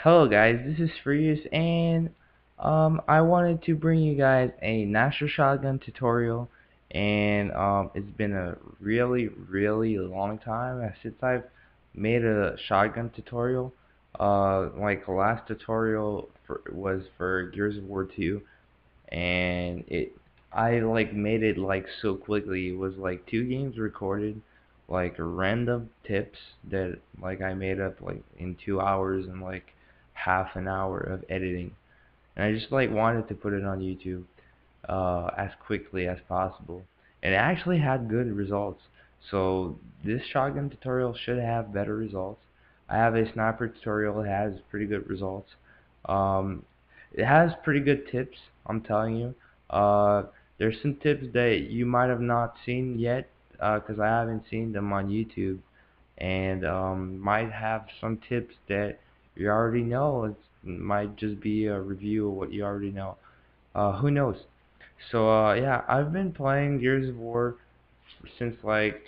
Hello guys, this is Furious and I wanted to bring you guys a Gnasher Shotgun tutorial, and it's been a really long time since I've made a shotgun tutorial. Like the last tutorial was for Gears of War 2, and I like made it like so quickly. It was like 2 games recorded, like random tips that like I made up like in 2 hours and like half an hour of editing. And I just like wanted to put it on YouTube as quickly as possible. And it actually had good results. So this shotgun tutorial should have better results. I have a sniper tutorial that has pretty good results. Um, it has pretty good tips, I'm telling you. Uh, there's some tips that you might have not seen yet, because I haven't seen them on YouTube, and might have some tips that you already know. It might just be a review of what you already know. Who knows? So yeah, I've been playing Gears of War since like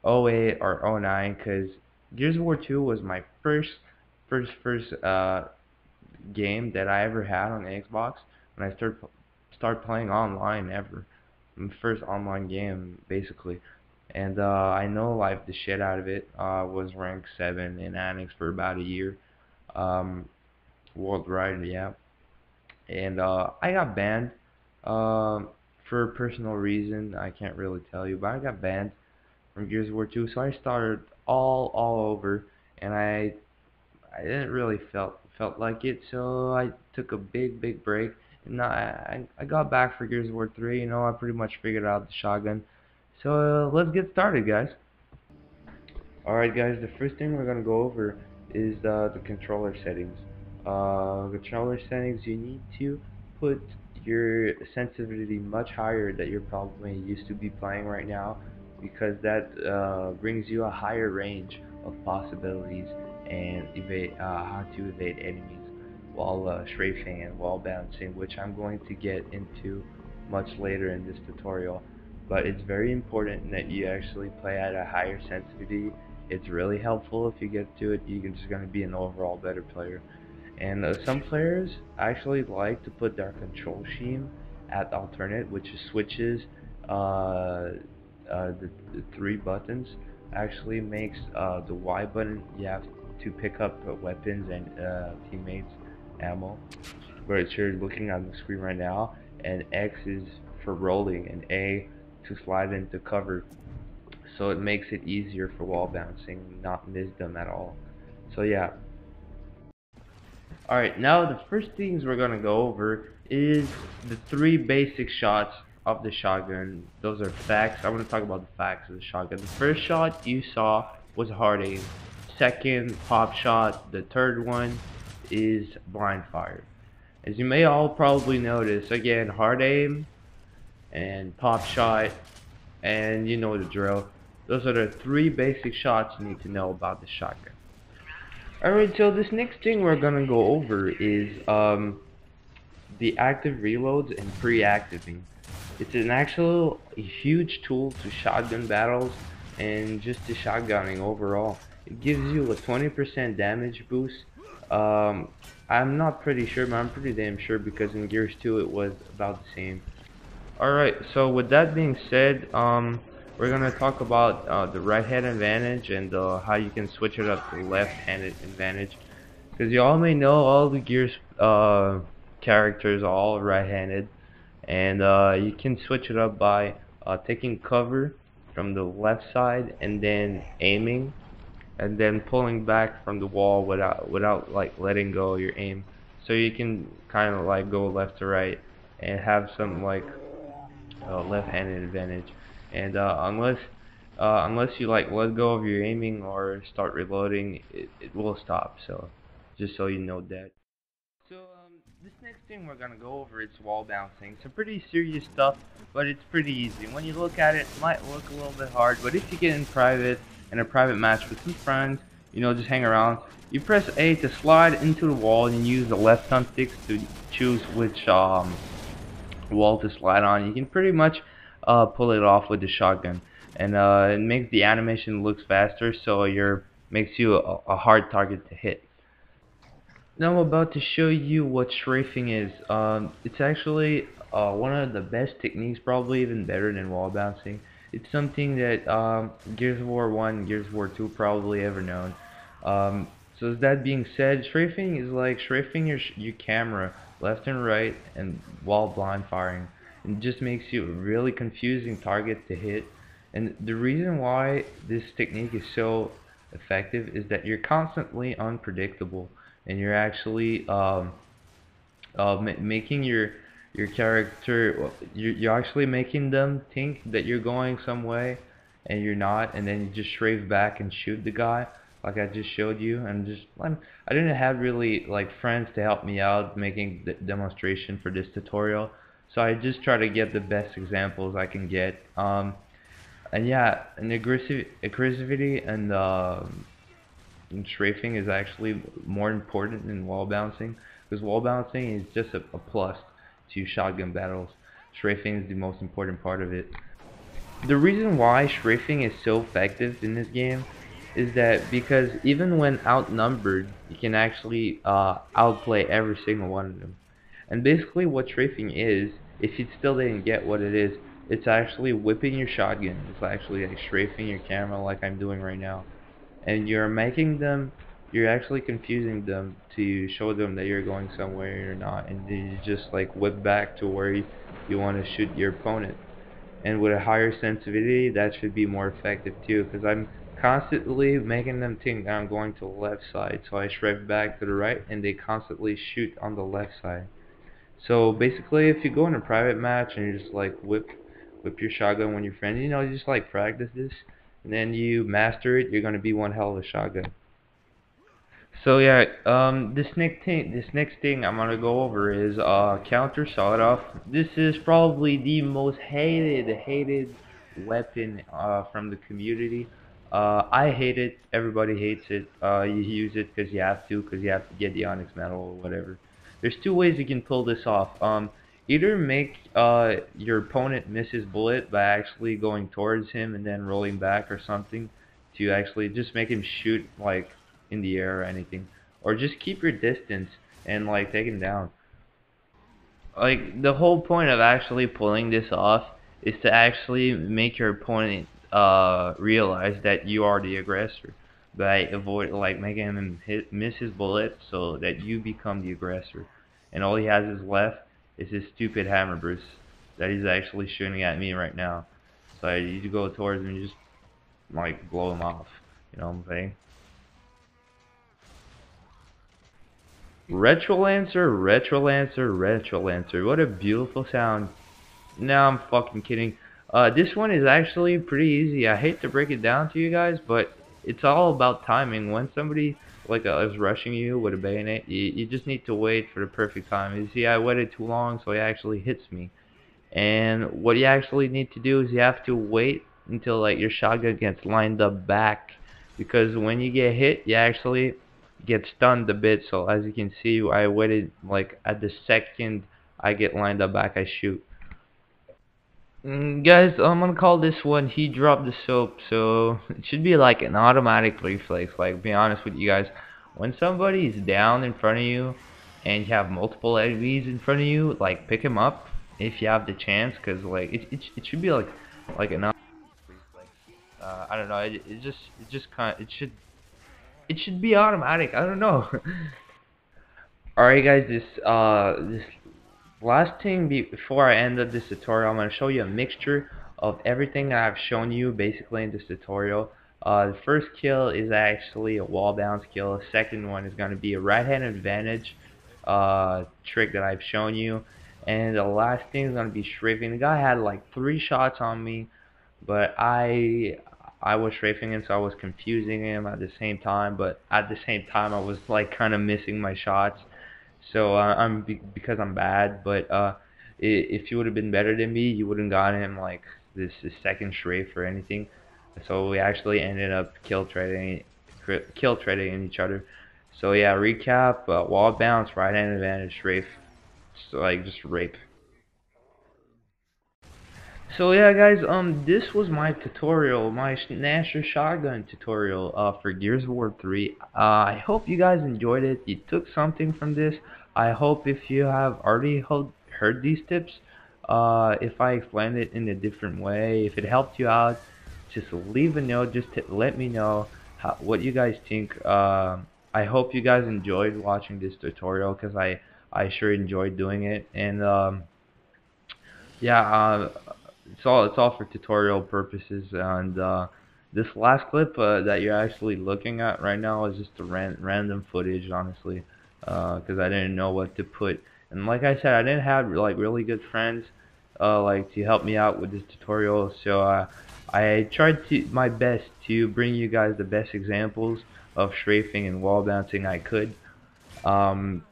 '08 or '09, because Gears of War 2 was my first game that I ever had on the Xbox when I start playing online ever. My first online game basically. And I know like the shit out of it. Was ranked 7 in Annex for about a year. Um, Worldwide, yeah. And I got banned for a personal reason. I can't really tell you, but I got banned from Gears of War 2. So I started all over, and I didn't really felt like it. So I took a big break, and I got back for Gears of War 3. You know, I pretty much figured out the shotgun. So let's get started, guys. Alright guys, the first thing we're gonna go over is the controller settings. Controller settings, you need to put your sensitivity much higher that you're probably used to be playing right now, because that brings you a higher range of possibilities and how to evade enemies while strafing and while bouncing, which I'm going to get into much later in this tutorial. But it's very important that you actually play at a higher sensitivity. It's really helpful if you get to it. You're just going to be an overall better player. And some players actually like to put their control scheme at alternate, which switches the 3 buttons. Actually makes the Y button, you have to pick up weapons and teammates ammo, whereas you're looking at the screen right now, and X is for rolling and A to slide into cover, so it makes it easier for wall bouncing, not miss them at all. So yeah. Alright, now the first things we're gonna go over is the 3 basic shots of the shotgun. Those are facts. I'm gonna talk about the facts of the shotgun. The first shot you saw was hard aim. Second, pop shot. The third one is blind fire. As you may all probably notice, again, hard aim and pop shot, and you know the drill. Those are the 3 basic shots you need to know about the shotgun. Alright, so this next thing we're gonna go over is the active reloads and pre-activing. It's an actual huge tool to shotgun battles and just to shotgunning overall. It gives you a 20% damage boost. I'm not pretty sure, but I'm pretty damn sure, because in Gears 2 it was about the same. Alright, so with that being said, we're gonna talk about the right-hand advantage and how you can switch it up to left-handed advantage. Because you all may know all the Gears characters are all right-handed, and you can switch it up by taking cover from the left side and then aiming, and then pulling back from the wall without like letting go of your aim. So you can kind of like go left to right and have some like left-handed advantage. And unless you like let go of your aiming or start reloading, it will stop. So just so you know that. So this next thing we're gonna go over is wall bouncing. Some pretty serious stuff, but it's pretty easy. When you look at it, it might look a little bit hard, but if you get in a private match with some friends, you know, just hang around. You press A to slide into the wall, and you use the left thumbstick to choose which wall to slide on. You can pretty much pull it off with the shotgun, and it makes the animation looks faster, so makes you a hard target to hit. Now I'm about to show you what strafing is. It's actually one of the best techniques, probably even better than wall bouncing. It's something that Gears of War 1, Gears of War 2 probably ever known. Um, so that being said, strafing is like strafing your camera left and right and while blind firing. It just makes you a really confusing target to hit. And the reason why this technique is so effective is that you're constantly unpredictable and you're actually making your character you're actually making them think that you're going some way and you're not, and then you just strafe back and shoot the guy like I just showed you. And I didn't have really like friends to help me out making the demonstration for this tutorial, so I just try to get the best examples I can get. And yeah, and aggressivity and strafing is actually more important than wall bouncing, because wall bouncing is just a plus to shotgun battles. Strafing is the most important part of it. The reason why strafing is so effective in this game is that because even when outnumbered, you can actually outplay every single one of them. And basically what strafing is, if you still didn't get what it is, it's actually whipping your shotgun. It's actually like strafing your camera like I'm doing right now, and you're actually confusing them to show them that you're going somewhere you're not, and then you just like whip back to where you want to shoot your opponent. And with a higher sensitivity, that should be more effective too, because I'm constantly making them think that I'm going to the left side, so I shred back to the right and they constantly shoot on the left side. So basically, if you go in a private match and you just like whip your shotgun when you're friends, you just like practice this, and then you master it, you're gonna be one hell of a shotgun. So yeah, this next thing I'm gonna go over is counter sawed off. This is probably the most hated weapon from the community. I hate it. Everybody hates it. You use it because you have to get the onyx medal or whatever. There's two ways you can pull this off. Either make your opponent miss his bullet by actually going towards him and then rolling back or something, to actually just make him shoot like in the air or anything, or just keep your distance and like take him down. Like the whole point of actually pulling this off is to actually make your opponent realize that you are the aggressor by avoid like making him miss his bullet so that you become the aggressor, and all he has is left is his stupid hammer Bruce that he's actually shooting at me right now. So you go towards him and just like blow him off. You know what I'm saying? Retrolancer, Retrolancer, Retrolancer. What a beautiful sound. No, I'm fucking kidding. This one is actually pretty easy. I hate to break it down to you guys, but it's all about timing. When somebody like is rushing you with a bayonet, you just need to wait for the perfect time. You see, I waited too long, so he actually hits me. And what you actually need to do is you have to wait until like your shotgun gets lined up back, because when you get hit you actually get stunned a bit. So as you can see, I waited like at the second I get lined up back I shoot. Guys, I'm gonna call this one he dropped the soap, so it should be like an automatic reflex. Like, be honest with you guys, when somebody is down in front of you and you have multiple enemies in front of you, like pick him up if you have the chance, cause like it should be like an reflex. I don't know, it just kind of it should be automatic. I don't know. Alright guys, this last thing before I end up this tutorial, I'm going to show you a mixture of everything that I've shown you basically in this tutorial. The first kill is actually a wall bounce kill. The second one is going to be a right hand advantage trick that I've shown you. And the last thing is going to be strafing. The guy had like 3 shots on me, but I was strafing him, so I was confusing him at the same time, but at the same time I was like kind of missing my shots. So because I'm bad, but if you would have been better than me, you wouldn't gotten him like this second strafe or anything. So we actually ended up kill trading each other. So yeah, recap: wall bounce, right hand advantage, strafe, so like just rape. So yeah, guys, this was my tutorial, my Gnasher Shotgun tutorial, for Gears of War 3. I hope you guys enjoyed it. You took something from this. I hope if you have already heard these tips, if I explained it in a different way, if it helped you out, just leave a note. Just to let me know what you guys think. I hope you guys enjoyed watching this tutorial because I sure enjoyed doing it. And yeah, it's all for tutorial purposes, and this last clip that you're actually looking at right now is just a random footage, honestly, because I didn't know what to put. And like I said, I didn't have like really good friends like to help me out with this tutorial, so I tried to my best to bring you guys the best examples of strafing and wall bouncing I could. Um,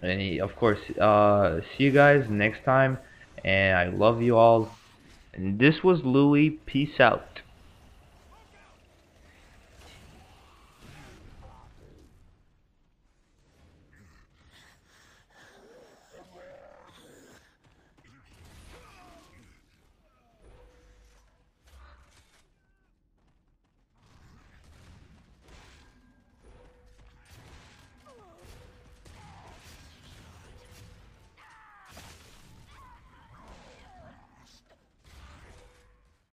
and of course, see you guys next time, and I love you all. And this was Louis. Peace out.